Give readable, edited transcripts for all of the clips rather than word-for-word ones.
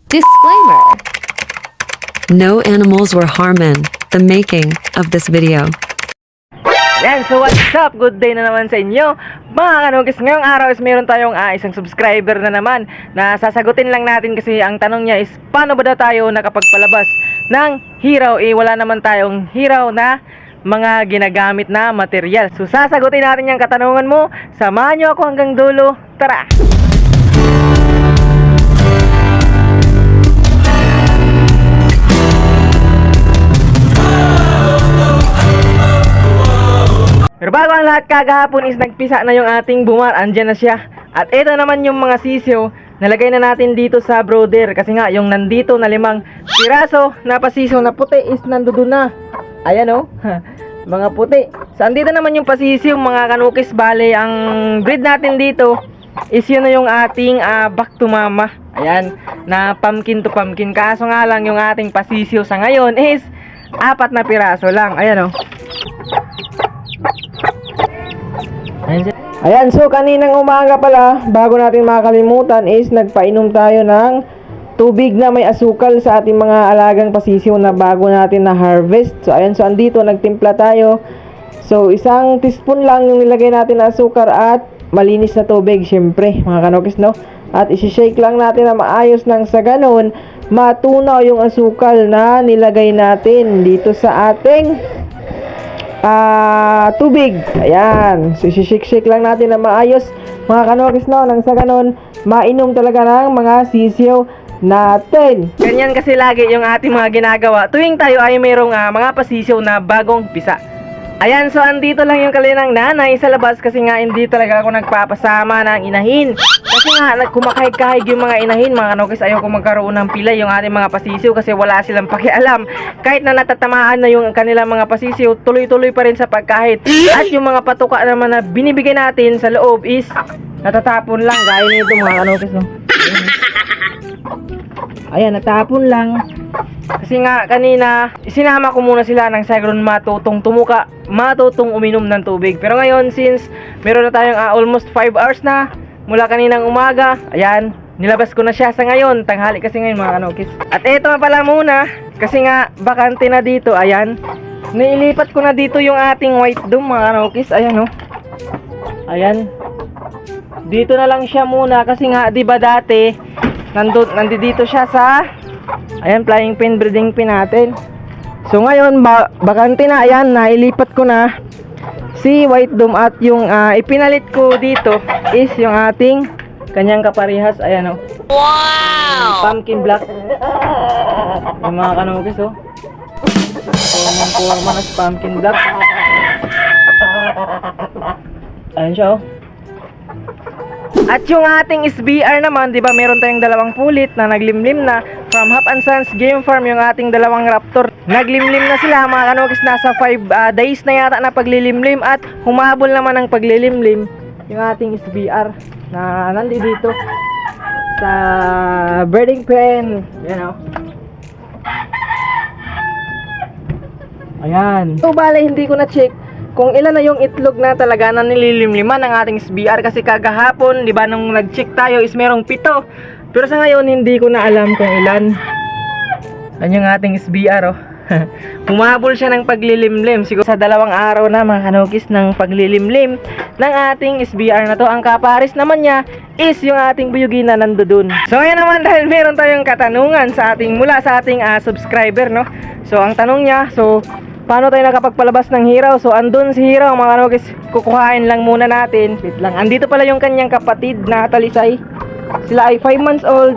Disclaimer. No animals were harmed in the making of this video. Yan, so what's up? Good day na naman sa inyo mga kanugis. Ngayong araw is meron tayong isang subscriber na naman na sasagutin lang natin kasi ang tanong niya is paano ba daw tayo nakapagpalabas ng hiraw? Wala naman tayong hiraw na mga ginagamit na material. So sasagutin natin yung katanungan mo. Samahan nyo ako hanggang dulo. Tara! Pero bago ang lahat, kagahapon is nagpisa na yung ating bumar. Andyan na siya. At ito naman yung mga sisiyo. Nalagay na natin dito sa brooder. Kasi nga yung nandito na 5 piraso na pasisiyo na puti is nandoon na. Ayan o. Mga puti. So andito naman yung pasisiyo mga kanukis. Bale ang breed natin dito is yun na yung ating back to mama. Ayan. Na pumpkin to pumpkin. Kaso nga lang yung ating pasisiyo sa ngayon is 4 na piraso lang. Ayan o. Ayan, so kaninang umaga pala, bago natin makalimutan is nagpainom tayo ng tubig na may asukal sa ating mga alagang pasisiw na bago natin na harvest. So ayan, so andito nagtimpla tayo. So isang teaspoon lang yung nilagay natin na asukar at malinis na tubig syempre mga kanokis, no? At isi-shake lang natin na maayos nang sa ganun matunaw yung asukal na nilagay natin dito sa ating tubig. Ayan. So, shake lang natin na maayos mga kanokis, no? Nang sa ganun, mainom talaga ng mga sisiyo natin. Ganyan kasi lagi yung ating mga ginagawa tuwing tayo ay mayroong mga pasisiyo na bagong pisa. Ayan, so andito lang yung kalinang nanay sa labas kasi nga hindi talaga ako nagpapasama ng inahin. Kasi nga kumakahig-kahig yung mga inahin mga kanokis. Ayaw ko magkaroon ng pilay yung ating mga pasisiw kasi wala silang pakialam. Kahit na natatamaan na yung kanilang mga pasisiw, tuloy-tuloy pa rin sa pagkahit. At yung mga patuka naman na binibigay natin sa loob is natatapon lang. Gaya nito mga kanokis, no? Ayan, natapon lang. Kasi nga kanina sinama ko muna sila ng sagron matutong tumuka, matutong uminom ng tubig. Pero ngayon since meron na tayong almost 5 hours na mula kaninang umaga, ayan, nilabas ko na siya sa ngayon. Tanghali kasi ngayon mga kanokis. At eto nga pala muna, kasi nga bakante na dito, ayan. Nailipat ko na dito yung ating white dome mga kanokis, ayan oh. Ayan. Dito na lang siya muna kasi nga 'di ba dati nandito siya sa ayan, flying pin breeding pin natin. So ngayon bakante na, ayan, nailipat ko na si white dome at yung ipinalit ko dito is yung ating kanyang kaparehas, ayan oh. Wow! Pumpkin black. Yung mga kanukis oh. Yung forma na pumpkin black. Ayan siya oh. At yung ating SBR naman, 'di ba, meron tayong 2 pulit na naglimlim na from Hap and Sons Game Farm, yung ating 2 raptor. Naglimlim na sila mga kanokis, nasa 5 days na yata na paglilimlim at humabol naman ang paglilimlim yung ating SBR na nandito sa breeding pen. Yan oh. Ayan. So bale hindi ko na check kung ilan na yung itlog na talaga na nililimliman ng ating SBR kasi kagahapon, di ba, nung nag-check tayo is merong 7. Pero sa ngayon hindi ko na alam kung ilan. Yan yung ating SBR oh. Humahabol siya ng paglilimlim. Siguro sa 2 araw na mga kanokis ng paglilimlim ng ating SBR na to. Ang kapares naman niya is yung ating buyugin na nandoon. So ngayon naman, dahil meron tayong katanungan sa ating mula sa ating subscriber, no? So ang tanong niya, so paano tayo nakapagpalabas ng hiraw? So andun si hiraw mga kanokis, kukuhain lang muna natin. Wait lang, andito pala yung kanyang kapatid na talisay. Sila ay 5 months old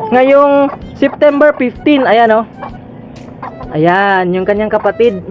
ngayong September 15. Ayan oh. Ayan, yung kanyang kapatid.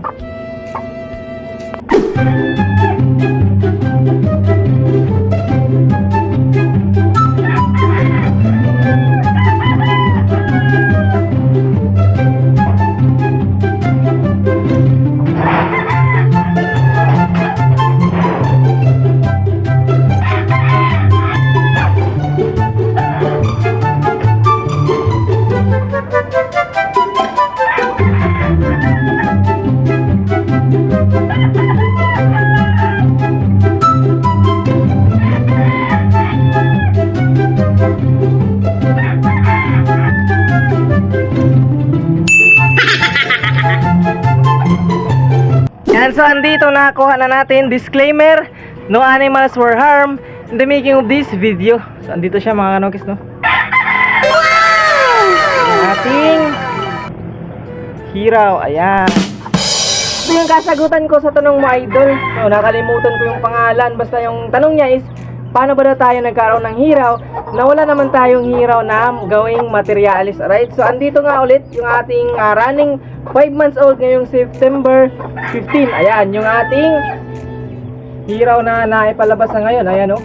so andito nakuha na natin. Disclaimer, no animals were harmed in the making of this video. So andito siya mga kanokis, no? Ang ating hiraw, ayan. Ito yung kasagutan ko sa tanong mo, idol. So, nakalimutan ko yung pangalan. Basta yung tanong niya is, paano ba na tayo nagkaroon ng hiraw na wala naman tayong hiraw na gawing materialis, alright? So, andito nga ulit yung ating running 5 months old ngayong September 15. Ayan, yung ating hiraw na naipalabas na ngayon. Ayan, oh.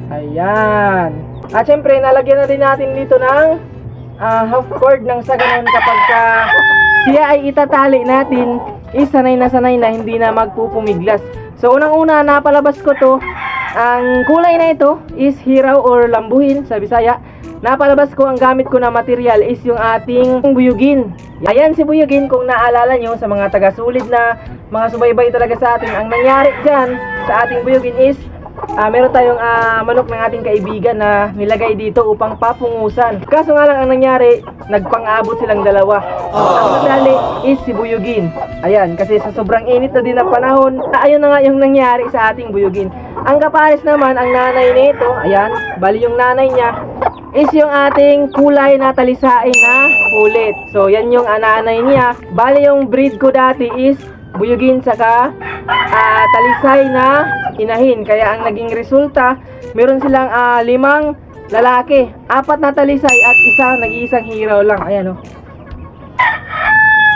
Ayan. At syempre, nalagyan na din natin dito ng half cord ng sa ganun kapag siya ay itatali natin, sanay na hindi na magpupumiglas. So, unang-una, napalabas ko to. Ang kulay na ito is hiraw or lambuhin sa Bisaya. Napalabas ko, ang gamit ko na material is yung ating buyugin. Ayan si buyugin, kung naalala nyo sa mga taga-sulid na mga subaybay talaga sa atin. Ang nangyari dyan sa ating buyugin is meron tayong manok ng ating kaibigan na nilagay dito upang papungusan. Kaso nga lang ang nangyari, nagpang-abot silang dalawa. Ang nadali is si buyugin. Ayan, kasi sa sobrang init na din ng panahon, ayun na nga yung nangyari sa ating buyugin. Ang kapares naman, ang nanay nito, ayan, bali yung nanay niya, is yung ating kulay na talisain na ulit. So, yan yung nanay niya. Bali yung breed ko dati is buyugin saka talisay na inahin. Kaya ang naging resulta, meron silang 5 lalaki, 4 na talisay at nag-iisang hiraw lang. Ayan, oh.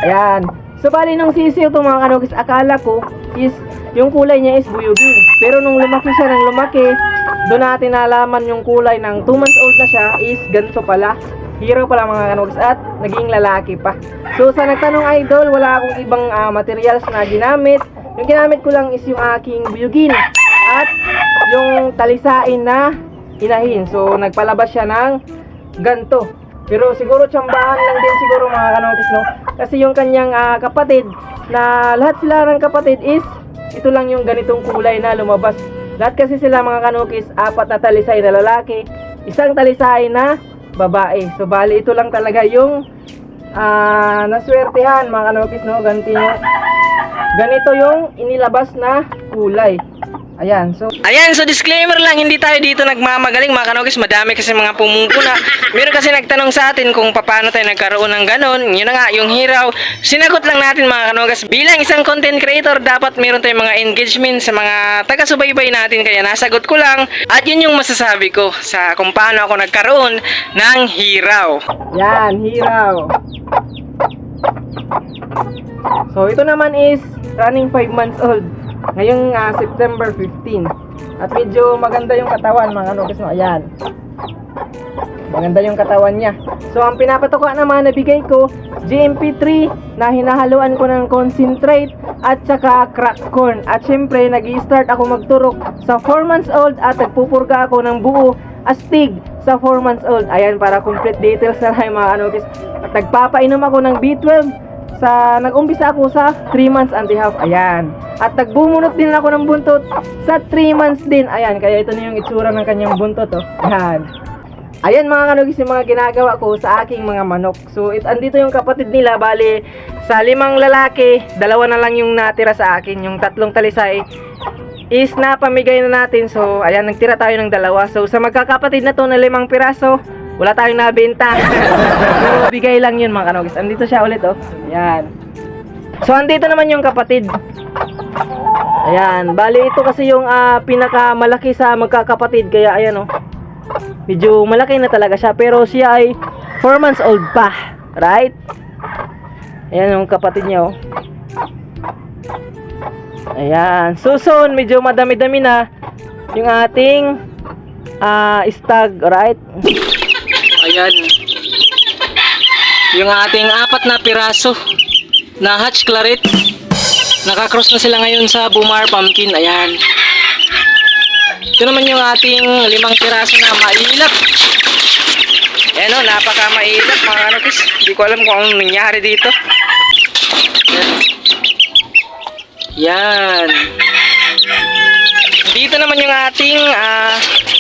Ayan. So, bali nung sisiw itong mga kanokis, akala ko is yung kulay niya is buyugin. Pero nung lumaki siya ng lumaki, doon natin nalaman yung kulay ng 2 months old na siya is ganito pala. Hiraw pala mga kanokis at naging lalaki pa. So sa nagtanong, idol, wala akong ibang materials na ginamit. Yung ginamit ko lang is yung aking buyugin at yung talisain na inahin. So nagpalabas siya ng ganto. Pero siguro tsambahan lang din siguro mga kanokis, no? Kasi yung kanyang kapatid, na lahat sila ng kapatid is ito lang yung ganitong kulay na lumabas. Lahat kasi sila mga kanokis, 4 na talisay na lalaki, 1 talisay na babae. So bali ito lang talaga yung naswertehan mga kanokis, no? Ganito yung inilabas na kulay. Ayan, so disclaimer lang, hindi tayo dito nagmamagaling mga kanokis. Madami kasi mga pumupuna. Meron kasi nagtanong sa atin kung paano tayo nagkaroon ng ganon. Yun na nga, yung hiraw. Sinagot lang natin mga kanokis. Bilang isang content creator, dapat meron tayong mga engagement sa mga taga-subaybay natin. Kaya nasagot ko lang. At yun yung masasabi ko sa kung paano ako nagkaroon ng hiraw. Yan, hiraw. So ito naman is running 5 months old ngayong September 15. At medyo maganda yung katawan mga kanokis, no? Ayan, maganda yung katawan niya. So ang pinapatuka naman na bigay ko, GMP3 na hinahaluan ko ng concentrate at saka crack corn. At syempre nag-i-start ako magturok sa 4 months old at nagpupurga ako ng buo astig sa 4 months old. Ayan, para complete details na lang mga kanokis. At nagpapainom ako ng B12 nag-umpisa ako sa 3 months and a half. Ayan. At nagbumunot din ako ng buntot sa 3 months din. Ayan, kaya ito na yung itsura ng kanyang buntot, oh. Ayan. Ayan mga kanokis, yung mga ginagawa ko sa aking mga manok. So, andito yung kapatid nila. Bali, sa 5 lalaki, 2 na lang yung natira sa akin. Yung 3 talisay is napamigay na natin. So, ayan, nagtira tayo ng 2. So, sa magkakapatid na to na 5 piraso, wala tayong nabenta. So, bigay lang yun mga kanokis. Andito siya ulit, oh. Ayan. So, andito naman yung kapatid. Ayan. Bali, ito kasi yung pinakamalaki sa magkakapatid. Kaya, ayan, oh. Medyo malaki na talaga siya. Pero siya ay 4 months old pa. Right? Ayan yung kapatid niya, oh. Ayan. So, soon, medyo madami-dami na yung ating stag. Right? Ayan. Yung ating 4 na piraso na hatch claret. Nakakross na sila ngayon sa Bumar Pumpkin. Ayan. Ito naman yung ating 5 piraso na mailap. Ayan, o, napaka mailap mga kanokis. Hindi ko alam kung anong nangyari dito. Ayan. Dito naman yung ating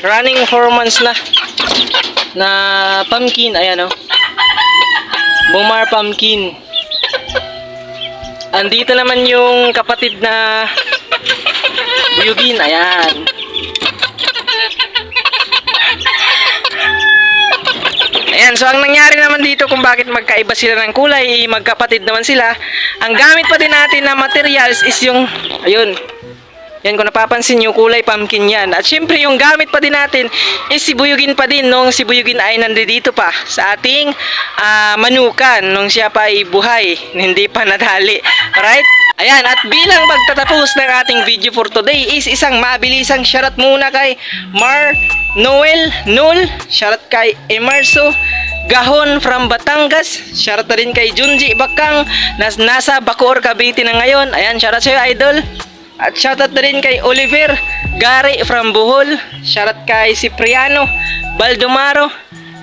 running 4 months na pumpkin. Ayan, o. Bumar Pumpkin. Andito naman yung kapatid na buyugin. Ayan. Ayan, so ang nangyari naman dito kung bakit magkaiba sila ng kulay, magkapatid naman sila. Ang gamit pa din natin na materials is yung, ayun, yan kung napapansin nyo, kulay pumpkin yan. At syempre yung gamit pa din natin is si Buyugin pa din nung si Buyugin ay nandito pa sa ating manukan nung siya pa ay buhay, hindi pa nadali. Alright? Ayan, at bilang magtatapos ng ating video for today is isang mabilisang shoutout muna kay Noel Nul, shoutout kay Emerso Gahon from Batangas, shoutout na rin kay Junji Bakang nasa Bacoor, Cavite na ngayon. Ayan, shoutout sa'yo idol. At shoutout na rin kay Oliver Gary from Bohol, shoutout kay Cipriano Baldomaro,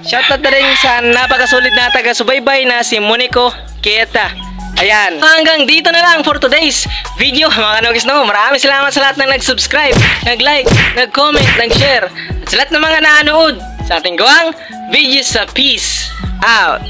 shoutout na rin sa napakasulit na taga-subaybay na si Monico Queta. Ayan, hanggang dito na lang for today's video mga kanugis no. Maraming salamat sa lahat ng nag-subscribe, nag-like, nag-comment, nag-share, at sa lahat ng mga nanood sa ating gawang videos sa Peace Out.